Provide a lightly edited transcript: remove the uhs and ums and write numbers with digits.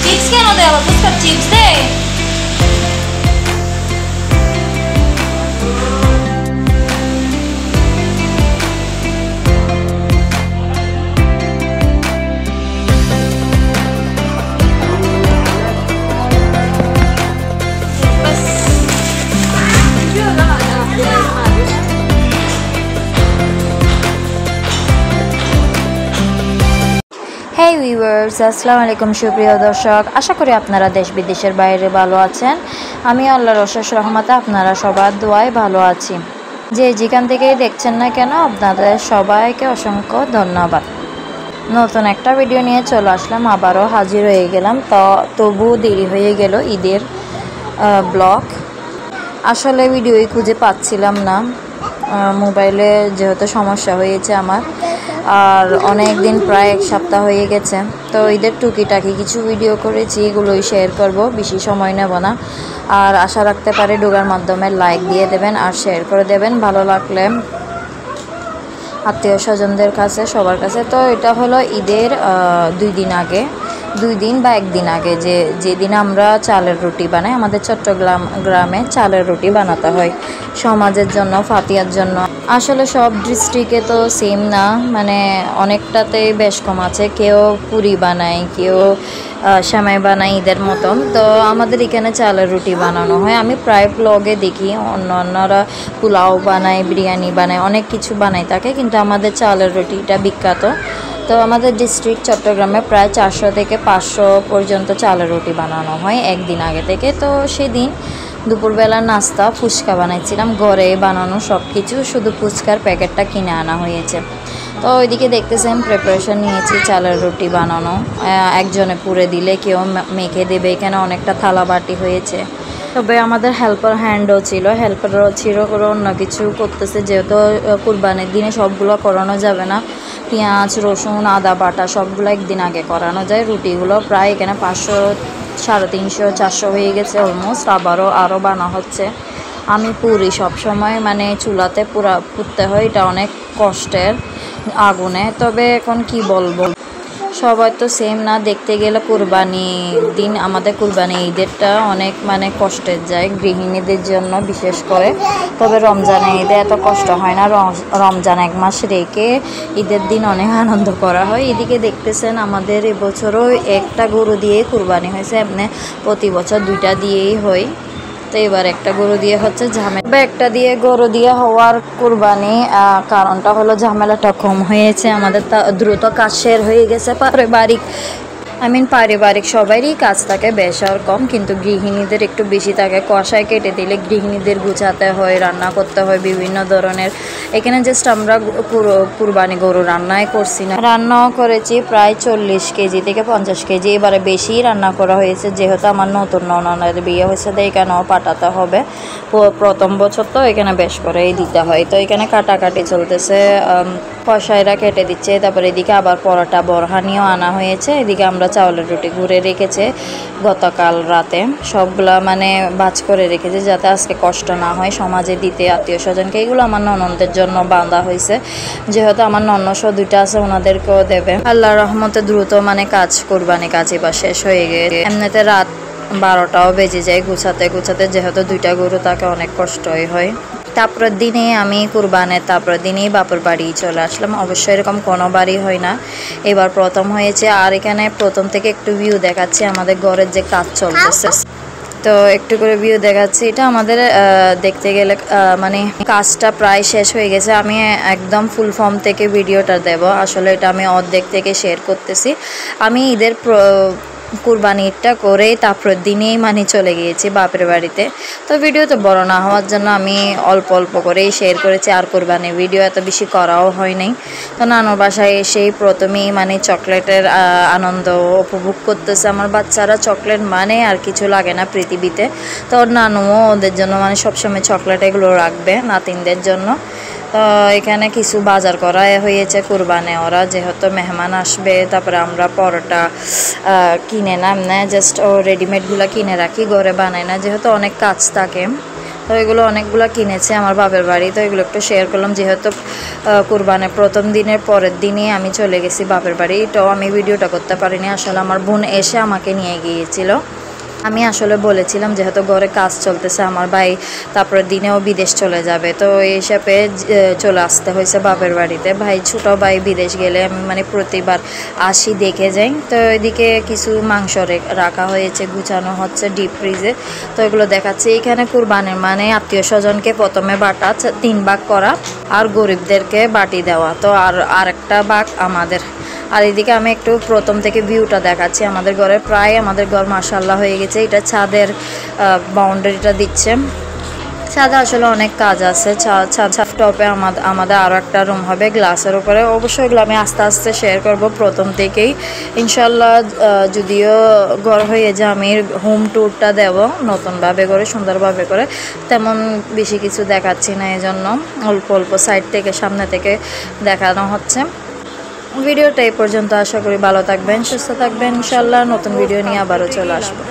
Chips কেন দেয় আবার? ফুচকার চিপস দেয়? হেই ভিউয়ার্স, আসসালামু আলাইকুম সুপ্রিয় দর্শক। আশা করি আপনারা দেশ বিদেশের বাইরে ভালো আছেন। আমি আল্লাহর অশেষ রহমতে আপনারা সবার দোয়ায় ভালো আছি। যে যেখান থেকেই দেখছেন না কেন আপনাদের সবাইকে অসংখ্য ধন্যবাদ। নতুন একটা ভিডিও নিয়ে চলে আসলাম, আবারও হাজির হয়ে গেলাম। তবু দেরি হয়ে গেল ঈদের ব্লগ। আসলে ভিডিওই খুঁজে পাচ্ছিলাম না, মোবাইলে যেহেতু সমস্যা হয়েছে আমার, আর অনেক দিন প্রায় এক সপ্তাহ হয়ে গেছে। তো ঈদের টুকিটাকি কিছু ভিডিও করেছি, এগুলোই শেয়ার করব, বেশি সময় নেব না। আর আশা রাখতে পারি ডোগার মাধ্যমে লাইক দিয়ে দেবেন আর শেয়ার করে দেবেন, ভালো লাগলে আত্মীয় স্বজনদের কাছে, সবার কাছে। তো এটা হলো ঈদের 2 দিন আগে, 2 দিন বা 1 দিন আগে, যেদিন আমরা চালের রুটি বানাই। আমাদের গ্রামে চালের রুটি বানাতে হয় সমাজের জন্য, ফাতিয়ার জন্য। আসলে সব ডিস্ট্রিক্টে তো সেম না, মানে অনেকটাতেই বেশ কম আছে। কেউ পুরি বানায়, কেউ সেমাই বানায় ঈদের মতন। তো আমাদের এখানে চালের রুটি বানানো হয়। আমি প্রায় ব্লগে দেখি অন্যরা পোলাও বানায়, বিরিয়ানি বানায়, অনেক কিছু বানায় থাকে, কিন্তু আমাদের চালের রুটিটা বিখ্যাত। তো আমাদের ডিস্ট্রিক্ট চট্টগ্রামে প্রায় 400 থেকে 500 পর্যন্ত চালের রুটি বানানো হয় 1 দিন আগে থেকে। তো সেদিন দুপুরবেলা নাস্তা ফুচকা বানাইছিলাম, ঘরে বানানো সব কিছু, শুধু ফুচকার প্যাকেটটা কিনে আনা হয়েছে। তো ওইদিকে দেখতেছেন প্রিপারেশন নিয়েছি চালের রুটি বানানো। একজনে পুরে দিলে কেউ মেখে দেবে, এখানে অনেকটা থালা বাটি হয়েছে। তবে আমাদের হেল্পার হ্যান্ডও ছিল, হেল্পারও ছিল করে অন্য কিছু করতেছে, যেহেতু কুরবানির দিনে সবগুলো করানো যাবে না। পেঁয়াজ, রসুন, আদা বাটা সবগুলো একদিন আগে করানো যায়। রুটিগুলো প্রায় এখানে 500, 350, 400 হয়ে গেছে অলমোস্ট, আরও বানা হচ্ছে। আমি পুরি সবসময় মানে চুলাতে পুড়তে হয়, এটা অনেক কষ্টের আগুনে। তবে এখন কি বলবো, সবাই তো সেম না। দেখতে গেলে কুরবানি দিন, আমাদের কুরবানি ঈদেরটা অনেক মানে কষ্টের যায় গৃহিণীদের জন্য বিশেষ করে। তবে রমজানে ঈদে এত কষ্ট হয় না, রমজান 1 মাস রেখে ঈদের দিন অনেক আনন্দ করা হয়। এদিকে দেখতেছেন আমাদের এবছরও একটা গরু দিয়ে কুরবানি হয়েছে, এমনি প্রতি বছর 2টা দিয়েই হয়। তো এবার একটা গরু দিয়ে হচ্ছে ঝামেলা, একটা দিয়ে গরু দিয়ে হওয়ার কুরবানি। কারণটা হলো ঝামেলাটা কম হয়েছে আমাদের, দ্রুত কাজ শেষ হয়ে গেছে। পারিবারিক সবারই কাজ থাকে বেশ আর কম, কিন্তু গৃহিণীদের একটু বেশি থাকে। কষায় কেটে দিলে গৃহিণীদের গুছাতে হয়, রান্না করতে হয় বিভিন্ন ধরনের। এখানে জাস্ট আমরা কুরবানি গরু রান্নাই করছি না, রান্নাও করেছি প্রায় 40 কেজি থেকে 50 কেজি। এবারে বেশি রান্না করা হয়েছে, যেহেতু আমার নতুন ননদের বিয়ে হয়েছে, তো এখানেও পাঠাতে হবে। প্রথম বছর তো এখানে বেশ করেই দিতে হয়। তো এখানে কাটাকাটি চলতেছে, কষাইরা কেটে দিচ্ছে। তারপরে এদিকে আবার পরোটা বরহানিও আনা হয়েছে। এদিকে আমরা চাউলের রুটি ঘুরে রেখেছে গতকাল রাতে, সবগুলা মানে ভাজ করে রেখেছে যাতে আজকে কষ্ট না হয় সমাজে দিতে, আত্মীয় স্বজনকে। এগুলো আমার ননদের জন্য বাঁধা হয়েছে, যেহেতু আমার ননসহ 2টা আছে, ওনাদেরকেও দেবে। আল্লাহর রহমতে দ্রুত মানে কুরবানি কাজ এবার শেষ হয়ে গেছে। এমনিতে রাত 12টাও বেজে যায় গুছাতে, যেহেতু 2টা গরু তাকে অনেক কষ্টই হয়। তারপরের দিনে আমি তারপরের দিনেই বাপের বাড়ি চলে আসলাম। অবশ্যই এরকম কোনো বাড়ি হয় না, এবার প্রথম হয়েছে। আর এখানে প্রথম থেকে একটু ভিউ দেখাচ্ছি, আমাদের ঘরের যে কাজ চলতেছে, তো একটু করে ভিউ দেখাচ্ছি। এটা আমাদের দেখতে গেলে মানে কাজটা প্রায় শেষ হয়ে গেছে। আমি একদম ফুল ফর্ম থেকে ভিডিওটা দেব, আসলে এটা আমি অর্ধেক থেকে শেয়ার করতেছি। আমি ঈদের কুরবানিটা করে তারপরের দিনেই মানে চলে গিয়েছি বাপের বাড়িতে। তো ভিডিও তো বড় না হওয়ার জন্য আমি অল্প অল্প করেই শেয়ার করেছি, আর কুরবানির ভিডিও এত বেশি করাও হয় নাই। তো নানুর বাসায় এসেই প্রথমেই মানে চকলেটের আনন্দ উপভোগ করতেছে আমার বাচ্চারা। চকলেট মানে আর কিছু লাগে না পৃথিবীতে। তো নানুও ওদের জন্য মানে সবসময় চকলেট এগুলো রাখবে নাতিনদের জন্য। তো এখানে কিছু বাজার করা হয়েছে কুরবানে, ওরা যেহেতু মেহমান আসবে। তারপরে আমরা পরোটা কিনে না জাস্ট রেডিমেডগুলো কিনে রাখি, ঘরে বানাই না, যেহেতু অনেক কাজ থাকে। তো এগুলো অনেকগুলো কিনেছি আমার বাপের বাড়ি, তো এগুলো একটু শেয়ার করলাম। যেহেতু কুরবানের প্রথম দিনের পরের দিনই আমি চলে গেছি বাপের বাড়ি, তো আমি ভিডিওটা করতে পারিনি। আসলে আমার বোন এসে আমাকে নিয়ে গিয়েছিল। আমি আসলে বলেছিলাম যেহেতু ঘরে কাজ চলতেছে, আমার ভাই তারপরে দিনেও বিদেশ চলে যাবে, তো এই হিসাবে চলে আসতে হয়েছে বাপের বাড়িতে। ভাই ছোটো ভাই বিদেশ গেলে আমি মানে প্রতিবার আসি, দেখে যাই। তো এদিকে কিছু মাংস রাখা হয়েছে, গুছানো হচ্ছে ডিপ ফ্রিজে। তো এগুলো দেখাচ্ছে। এখানে কুরবানির মানে আত্মীয় স্বজনকে প্রথমে বাটা 3 ভাগ করা আর গরিবদেরকে বাটি দেওয়া, তো আরেকটা ভাগ আমাদের। আর এদিকে আমি একটু প্রথম থেকে ভিউটা দেখাচ্ছি। আমাদের ঘরে প্রায় আমাদের ঘর মাশাআল্লাহ হয়ে গেছে। এটা ছাদের বাউন্ডারিটা দিচ্ছে। ছাদে আসলে অনেক কাজ আছে। ছাদ টপে আমাদের আরও একটা রুম হবে গ্লাসের উপরে। অবশ্যই এগুলো আমি আস্তে আস্তে শেয়ার করব প্রথম থেকেই ইনশাল্লাহ। যদিও ঘর হয়ে যায় আমি হোম ট্যুরটা দেব নতুনভাবে করে, সুন্দরভাবে করে। তেমন বেশি কিছু দেখাচ্ছি না, এই জন্য অল্প অল্প সাইড থেকে সামনে থেকে দেখানো হচ্ছে। ভিডিওটা এই পর্যন্ত। আশা করি ভালো থাকবেন, সুস্থ থাকবেন। ইনশাল্লাহ নতুন ভিডিও নিয়ে আবারও চলে আসবো।